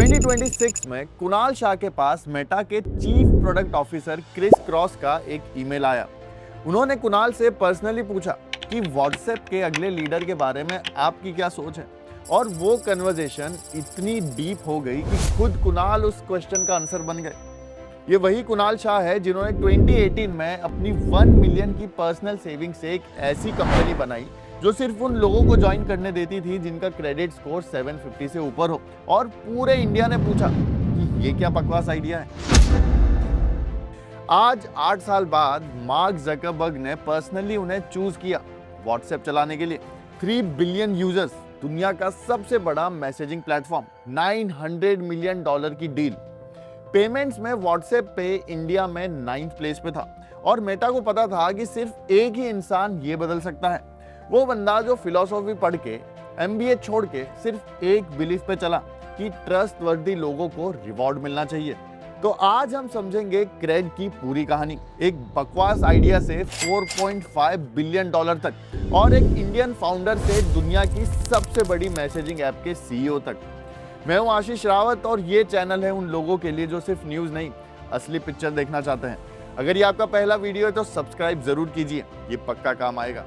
2026 में कुणाल शाह के पास मेटा के chief product officer criss cross का एक ईमेल आया। उन्होंने कुणाल से पर्सनली पूछा कि व्हाट्सएप के अगले लीडर के बारे में आपकी क्या सोच है, और वो कन्वर्सेशन इतनी डीप हो गई कि खुद कुणाल उस क्वेश्चन का आंसर बन गए। ये वही कुणाल शाह है जिन्होंने 2018 में अपनी 1 मिलियन की पर्सनल सेविंग से एक ऐसी कंपनी बनाई जो सिर्फ उन लोगों को ज्वाइन करने देती थी जिनका क्रेडिट स्कोर 750 से ऊपर हो, और पूरे इंडिया ने पूछा कि ये क्या बकवास आइडिया है। आज 8 साल बाद मार्क ज़करबर्ग ने पर्सनली उन्हें चूज किया व्हाट्सएप चलाने के लिए। 3 बिलियन यूजर्स, दुनिया का सबसे बड़ा मैसेजिंग प्लेटफॉर्म, $900 मिलियन की डील। पेमेंट्स में व्हाट्सएप पे इंडिया में 9th प्लेस पे था, और मेटा को पता था कि सिर्फ एक ही इंसान ये बदल सकता है, वो बंदा जो फिलॉसफी पढ़ के MBA छोड़ के सिर्फ एक बिलीफ पे चला कि ट्रस्टवर्दी लोगों को रिवॉर्ड मिलना चाहिए। तो आज हम समझेंगे क्रेड की पूरी कहानी, एक बकवास आइडिया से $4.5 बिलियन तक, और एक इंडियन फाउंडर से दुनिया की सबसे बड़ी मैसेजिंग ऐप के CEO तक। मैं हूं आशीष रावत, और ये चैनल है उन लोगों के लिए जो सिर्फ न्यूज़ नहीं, असली पिक्चर देखना चाहते हैं। अगर ये आपका पहला वीडियो है तो सब्सक्राइब जरूर कीजिए, ये पक्का काम आएगा।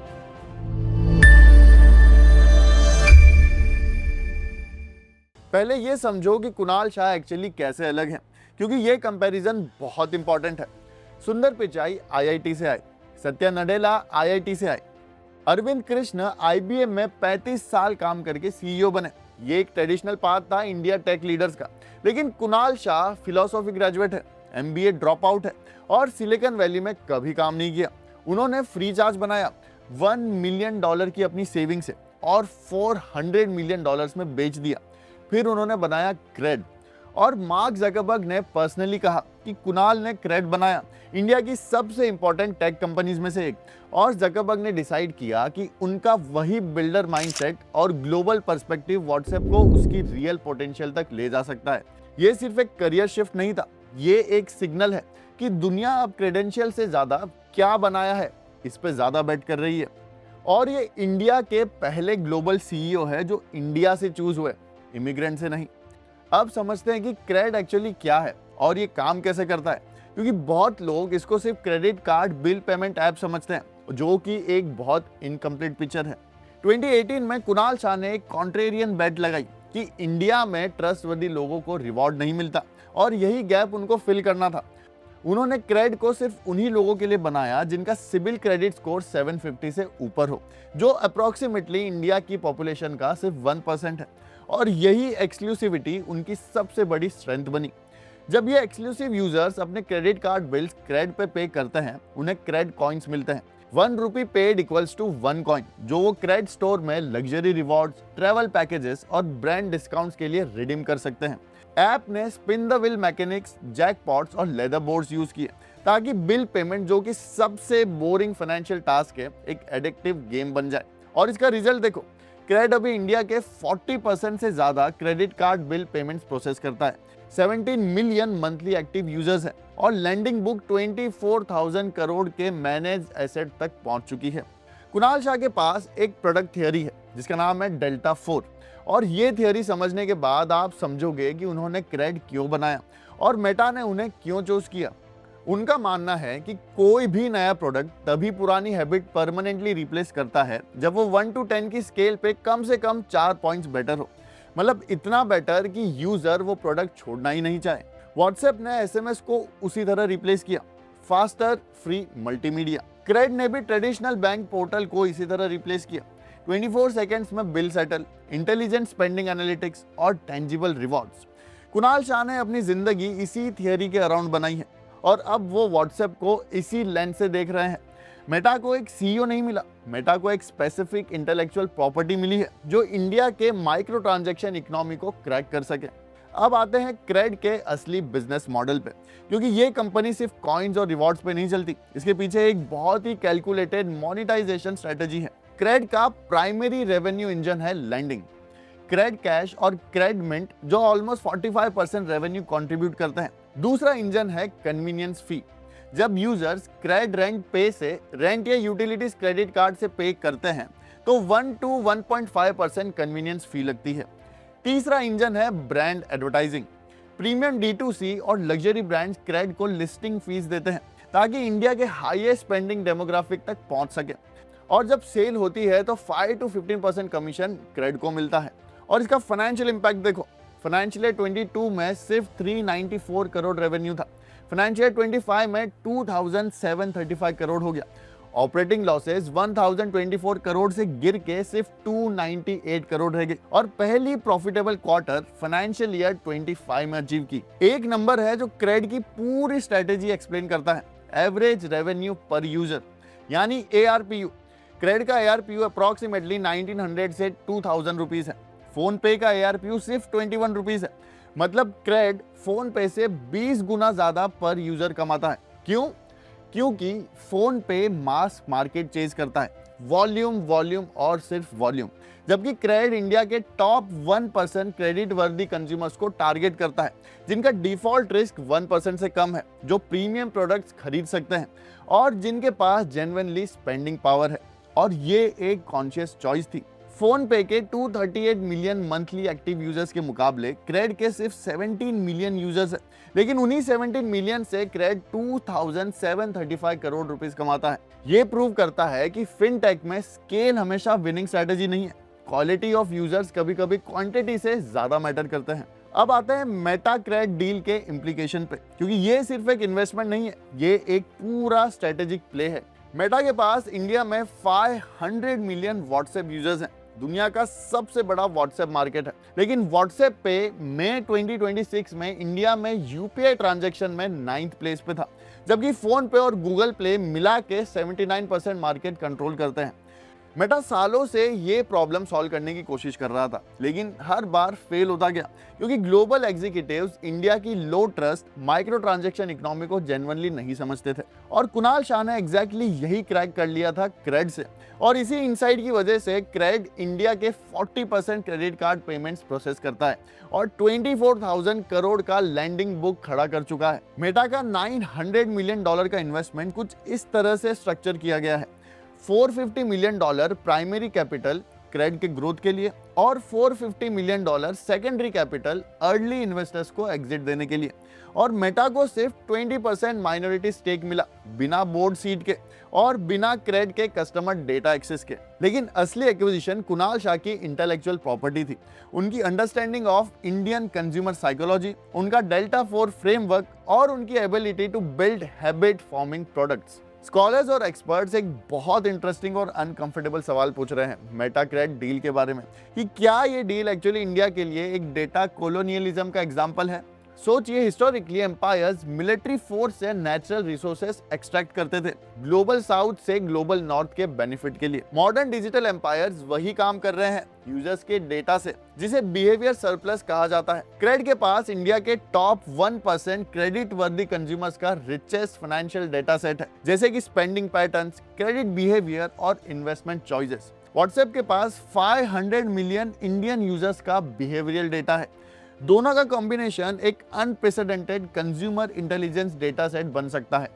पहले ये समझो कि कुणाल शाह एक्चुअली कैसे अलग हैं, क्योंकि ये कंपैरिजन बहुत इंपॉर्टेंट है। सुंदर पिचाई IIT से आए, सत्या नडेला IIT से आए, अरविंद कृष्ण IBM में 35 साल काम करके CEO बने। ये एक ट्रेडिशनल पाथ था इंडिया टेक लीडर्स का। लेकिन कुणाल शाह फिलॉसफी ग्रेजुएट है, MBA ड्रॉप आउट है, और सिलिकॉन वैली में कभी काम नहीं किया। उन्होंने फ्री चार्ज बनाया $1 मिलियन की अपनी सेविंग से, और $400 मिलियन में बेच दिया। फिर उन्होंने बनाया क्रेड, और मार्क ज़करबर्ग ने पर्सनली कहा कि कुणाल ने क्रेड बनाया, इंडिया की सबसे इंपॉर्टेंट टेक कंपनीज में से एक। और ज़करबर्ग ने डिसाइड किया कि उनका वही बिल्डर माइंडसेट और ग्लोबल पर्सपेक्टिव व्हाट्सएप को उसकी रियल पोटेंशियल तक ले जा सकता है। ये सिर्फ एक करियर शिफ्ट नहीं था, ये एक सिग्नल है कि दुनिया अब क्रेडेंशियल से ज्यादा क्या बनाया है इस पे ज्यादा बेट कर रही है। और ये इंडिया के पहले ग्लोबल CEO है जो इंडिया से चूज हुए, इमिग्रेंट से नहीं। अब समझते हैं कि क्रेड एक्चुअली क्या है और ये काम कैसे करता है, क्योंकि बहुत लोग इसको सिर्फ credit card bill payment app समझते हैं, जो कि एक बहुत इनकम्प्लीट पिक्चर है। 2018 में कुणाल शाह ने एक कॉन्ट्रेरियन बेट लगाई कि इंडिया में ट्रस्टवर्दी लोगों को रिवॉर्ड नहीं मिलता, और यही गैप उनको फिल करना था। उन्होंने क्रेड को सिर्फ उन्हीं लोगों के लिए बनाया जिनका सिविल क्रेडिट स्कोर 750 से ऊपर हो, जो अप्रोक्सीमेटली इंडिया की पॉपुलेशन का सिर्फ 1% है। और यही एक्सक्लूसिविटी उनकी सबसे बड़ी स्ट्रेंथ बनी। जब ये एक्सक्लूसिव यूजर्स अपने क्रेडिट कार्ड बिल्स क्रेड पे करते हैं, उन्हें क्रेड कॉइन्स मिलते हैं। 1 रुपी पेड इक्वल्स टू 1 कॉइन, जो वो क्रेड स्टोर में लग्जरी रिवॉर्ड्स, ट्रैवल पैकेजेस और ब्रांड डिस्काउंट्स के लिए रिडीम कर सकते हैं। ऐप ने स्पिन द व्हील मैकेनिक्स, जैकपॉट्स और लेदर बोर्ड्स यूज किए ताकि बिल पेमेंट, जो कि सबसे बोरिंग फाइनेंशियल टास्क है, एक एडिक्टिव गेम बन जाए। और इसका रिजल्ट देखो, क्रेड अभी इंडिया के 40% से ज्यादा credit card bill payments process करता है। 17 मिलियन मंथली एक्टिव यूजर्स हैं, और लैंडिंग बुक 24,000 करोड़ के मैनेज एसेट तक पहुंच चुकी है। कुणाल शाह के पास एक प्रोडक्ट थियरी है जिसका नाम है डेल्टा 4, और ये थियरी समझने के बाद आप समझोगे कि उन्होंने क्रेड क्यों बनाया और मेटा ने उन्हें क्यों चूज किया। उनका मानना है कि कोई भी नया प्रोडक्ट तभी पुरानी हैबिट परमानेंटली रिप्लेस करता है जब वो 1 to 10 की स्केल पे कम से कम 4 पॉइंट्स बेटर हो, मतलब इतना बेटर कि यूजर वो प्रोडक्ट छोड़ना ही नहीं चाहे। व्हाट्सएप ने SMS को उसी तरह रिप्लेस किया, फास्टर, फ्री, मल्टीमीडिया। क्रेड ने भी ट्रेडिशनल बैंक पोर्टल को इसी तरह रिप्लेस किया, 24 सेकेंड्स में bill settle, intelligent spending analytics और टेंजिबल रिवॉर्ड्स। कुणाल शाह ने अपनी जिंदगी इसी थियरी के अराउंड बनाई है, और अब वो व्हाट्सएप को इसी लेंस से देख रहे हैं। मेटा को एक CEO नहीं मिला, मेटा को एक स्पेसिफिक इंटेलेक्चुअल प्रॉपर्टी मिली है जो इंडिया के माइक्रो ट्रांजैक्शन इकोनॉमी को क्रैक कर सके। अब आते हैं क्रेड के असली बिजनेस मॉडल पे, क्योंकि ये कंपनी सिर्फ कॉइन्स और रिवॉर्ड्स पे नहीं चलती, इसके पीछे एक बहुत ही कैलकुलेटेड मोनेटाइजेशन स्ट्रेटेजी है। क्रेड का प्राइमरी रेवेन्यू इंजन है लैंडिंग, क्रेड कैश और क्रेड मिंट, जो ऑलमोस्ट 45% रेवेन्यू कंट्रीब्यूट करते हैं। दूसरा इंजन है कन्वीनियंस फी, जब यूजर्स क्रेड रेंट पे से रेंट या यूटिलिटीज क्रेडिट कार्ड से पे करते हैं तो 1 to 1.5% कन्वीनियंस फी लगती है। तीसरा इंजन है ब्रांड एडवर्टाइजिंग। प्रीमियम D2C और लग्जरी ब्रांड्स क्रेड को लिस्टिंग फीस देते हैं ताकि इंडिया के हाईएस्ट स्पेंडिंग डेमोग्राफिक तक पहुंच सके, और जब सेल होती है तो 5 to 15% कमीशन क्रेड को मिलता है। और इसका फाइनेंशियल इंपैक्ट देखो, फाइनेंशियल 22 में सिर्फ 394 करोड़ रेवेन्यू था, फाइनेंशियल 25 में 2735 करोड़ हो गया। ऑपरेटिंग लॉसेस 1024 करोड़ से गिर के सिर्फ 298 करोड़ रह गई, और पहली प्रॉफिटेबल क्वार्टर फाइनेंशियल ईयर 25 में अचीव की। एक नंबर है जो क्रेड की पूरी स्ट्रेटेजी एक्सप्लेन करता है, एवरेज रेवेन्यू पर यूजर यानी ARPU। क्रेड का ARPU अप्रोक्सीमेटली 1900 से 2000 रुपीज है। फोन पे का ARPU सिर्फ 21 रुपीज है। मतलब क्रेड फोन पे से 20 गुना ज्यादा पर यूजर कमाता है। क्यों? क्योंकि फोन पे मास मार्केट चेज करता है, वॉल्यूम वॉल्यूम और सिर्फ वॉल्यूम, जबकि क्रेड इंडिया के टॉप 1% क्रेडिट वर्दी कंज्यूमर्स को टारगेट करता है जिनका डिफॉल्ट रिस्क 1% से कम है, जो प्रीमियम प्रोडक्ट्स खरीद सकते हैं और जिनके पास जेन्युइनली स्पेंडिंग पावर है। और ये एक कॉन्शियस चॉइस थी। फोन पे के 238 मिलियन मंथली एक्टिव यूजर्स के मुकाबले क्रेड के सिर्फ 17 मिलियन यूजर्स है, लेकिन उन्हीं 17 मिलियन से क्रेड 2735 करोड़ रुपीस कमाता है। ये प्रूव करता है कि फिनटेक में स्केल हमेशा विनिंग स्ट्रेटेजी नहीं है, क्वालिटी ऑफ यूजर्स कभी कभी क्वांटिटी से ज्यादा मैटर करते हैं। अब आते हैं मेटा क्रेड डील के इम्प्लीकेशन पे, क्योंकि ये सिर्फ एक इन्वेस्टमेंट नहीं है, ये एक पूरा स्ट्रेटेजिक प्ले है। मेटा के पास इंडिया में 500 मिलियन व्हाट्सएप यूजर्स हैं, दुनिया का सबसे बड़ा व्हाट्सएप मार्केट है। लेकिन व्हाट्सएप पे मई 2026 में इंडिया में UPI ट्रांजैक्शन में 9th प्लेस पे था, जबकि फोन पे और गूगल प्ले मिला के 79% मार्केट कंट्रोल करते हैं। मेटा सालों से ये प्रॉब्लम सॉल्व करने की कोशिश कर रहा था, लेकिन हर बार फेल होता गया, क्योंकि ग्लोबल एग्जीक्यूटिव्स इंडिया की लो ट्रस्ट माइक्रो ट्रांजैक्शन इकोनॉमी को जेन्युइनली नहीं समझते थे। और कुणाल शाह ने एग्जैक्टली यही क्रैक कर लिया था क्रेड से, और इसी इनसाइट की वजह से क्रेड इंडिया के 40% क्रेडिट कार्ड पेमेंट्स प्रोसेस करता है और 24,000 करोड़ का लैंडिंग बुक खड़ा कर चुका है। मेटा का $900 मिलियन का इन्वेस्टमेंट कुछ इस तरह से स्ट्रक्चर किया गया है। $450 मिलियन प्राइमरी कैपिटल क्रेड के ग्रोथ के लिए और $450 million secondary capital early investors को एग्जिट देने के लिए। और मेटा को सिर्फ 20% माइनॉरिटी स्टेक मिला, बिना बोर्ड सीट के और बिना क्रेड के कस्टमर डेटा एक्सेस के। लेकिन असली एक्विजिशन कुणाल शाह की इंटेलेक्चुअल प्रॉपर्टी थी, उनकी understanding of Indian consumer psychology, उनका डेल्टा 4 फ्रेमवर्क और उनकी ability to build habit forming products. Scholars और एक्सपर्ट्स एक बहुत इंटरेस्टिंग और अनकंफर्टेबल सवाल पूछ रहे हैं मेटा क्रेड डील के बारे में, कि क्या ये डील एक्चुअली इंडिया के लिए एक डेटा कॉलोनियलिज्म का एग्जांपल है। सोचिए, हिस्टोरिकली एम्पायर्स मिलिट्री फोर्स से नेचुरल रिसोर्सेस एक्सट्रैक्ट करते थे ग्लोबल साउथ से ग्लोबल नॉर्थ के बेनिफिट के लिए। मॉडर्न डिजिटल एम्पायर्स वही काम कर रहे हैं यूजर्स के डेटा से, जिसे बिहेवियर सरप्लस कहा जाता है। क्रेड के पास इंडिया के टॉप 1% क्रेडिट वर्दी कंज्यूमर्स का रिचेस्ट फाइनेंशियल डेटा सेट है, जैसे कि स्पेंडिंग पैटर्न्स, क्रेडिट बिहेवियर और इन्वेस्टमेंट चॉइसेस। व्हाट्सएप के पास 500 मिलियन इंडियन यूजर्स का बिहेवियरल डेटा है। दोनों का कॉम्बिनेशन एक unprecedented consumer intelligence data set बन सकता है।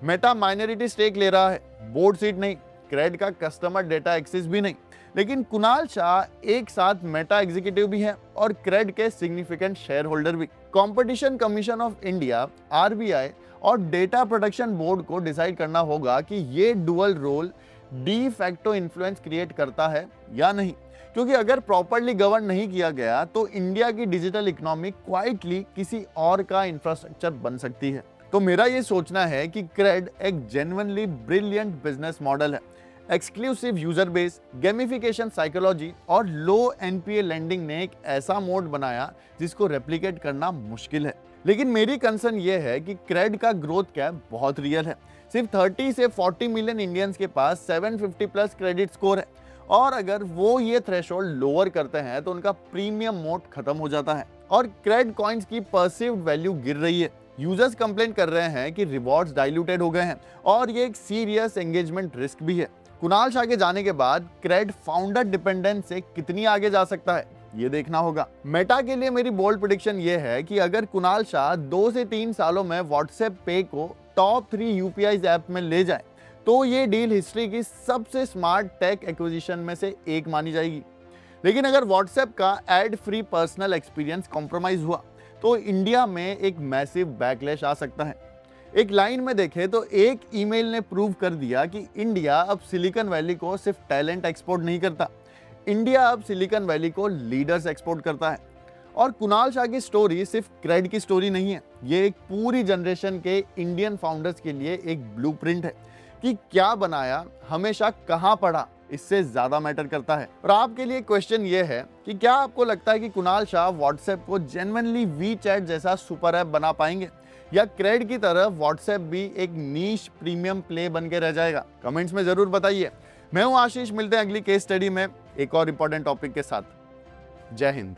मेटा माइनॉरिटी स्टेक ले रहा है, बोर्ड सीट नहीं, क्रेड का कस्टमर डेटा एक्सेस भी नहीं, लेकिन कुणाल शाह एक साथ मेटा एग्जीक्यूटिव भी हैं और क्रेड के सिग्निफिकेंट शेयर होल्डर भी। Competition commission of India, RBI और डेटा प्रोटेक्शन बोर्ड को डिसाइड करना होगा कि ये dual role de facto influence create करता है या नहीं, क्योंकि अगर प्रॉपर्ली गवर्न नहीं किया गया तो इंडिया की डिजिटल इकोनॉमी क्वाइटली किसी और का इंफ्रास्ट्रक्चर बन सकती है। तो मेरा ये सोचना है कि क्रेड एक जेन्युइनली ब्रिलियंट बिजनेस मॉडल है। Exclusive user base, gamification psychology और लो NPA लेंडिंग ने एक ऐसा मोड बनाया जिसको रेप्लिकेट करना मुश्किल है। लेकिन मेरी कंसर्न ये है कि क्रेड का ग्रोथ कैप बहुत रियल है। सिर्फ 30 से 40 मिलियन इंडियंस के पास 750 प्लस क्रेडिट स्कोर है, और अगर वो ये थ्रेशोल्ड लोअर करते हैं तो उनका प्रीमियम मोड खत्म हो जाता है और क्रेड कॉइन्स की परसीव्ड वैल्यू गिर रही है। यूजर्स कंप्लेन कर रहे हैं कि रिवॉर्ड्स डाइल्यूटेड हो गए हैं और ये एक सीरियस एंगेजमेंट रिस्क भी है। कुणाल शाह के जाने के बाद क्रेड फाउंडर डिपेंडेंस से कितनी आगे जा सकता है, ये देखना होगा। मेटा के लिए मेरी बोल्ड प्रेडिक्शन ये है कि अगर कुणाल शाह 2 से 3 सालों में व्हाट्सएप पे को टॉप 3 UPI ऐप में ले जाए तो ये डील हिस्ट्री की सबसे स्मार्ट टेक एक्विजिशन में से एक मानी जाएगी। लेकिन अगर व्हाट्सएप का ad free personal experience compromise हुआ तो इंडिया में एक मैसिव बैकलैश आ सकता है। एक लाइन में देखें तो एक ईमेल ने प्रूव कर दिया कि इंडिया अब सिलिकॉन वैली को सिर्फ टैलेंट एक्सपोर्ट नहीं करता, इंडिया अब सिलिकॉन वैली को लीडर्स एक्सपोर्ट करता है। और कुणाल शाह की स्टोरी सिर्फ क्रेड की स्टोरी नहीं है, ये एक पूरी जनरेशन के इंडियन फाउंडर्स के लिए एक ब्लूप्रिंट है कि क्या बनाया, हमेशा कहां पढ़ा, इससे ज्यादा मैटर करता है। और आपके लिए क्वेश्चन ये है कि क्या आपको लगता है कि कुणाल शाह व्हाट्सएप को जेन्युइनली वी चैट जैसा सुपर ऐप बना पाएंगे, या क्रेड की तरह व्हाट्सएप भी एक नीश प्रीमियम प्ले बन के रह जाएगा? कमेंट्स में जरूर बताइए। मैं हूं आशीष, मिलते हैं अगली केस स्टडी में एक और इंपॉर्टेंट टॉपिक के साथ। जय हिंद।